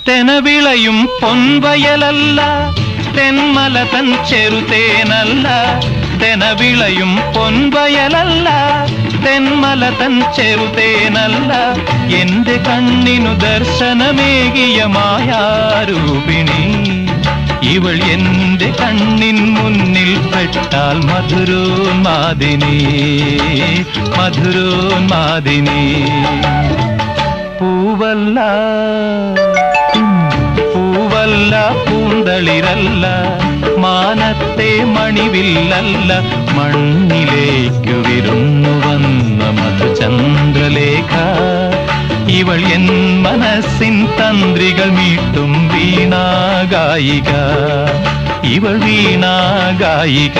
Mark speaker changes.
Speaker 1: തെനവിളയും പൊൻവയലല്ല, തെന്മല തൻ ചെറുതേനല്ല. തെനവിളയും പൊൻവയലല്ല, തെന്മല തൻ ചെറുതേനല്ല. എന്റെ കണ്ണിനു ദർശനമേകിയ മായാരൂപിണി ഇവൾ എന്റെ കണ്ണിൻ മുന്നിൽ പെട്ടാൽ മധുരോന്മാദിനി, മധുരോന്മാദിനി. പൂവല്ല പൂവല്ല പൂന്തളിരല്ല, മാനത്തെ മണിവില്ലല്ല, മണ്ണിലേക്കു വിരുന്നു വന്ന മധുചന്ദ്രലേഖ ഇവൾ എൻ മനസ്സിൻ തന്ത്രികൾ മീട്ടും വീണാഗായിക, ഇവൾ വീണാഗായിക.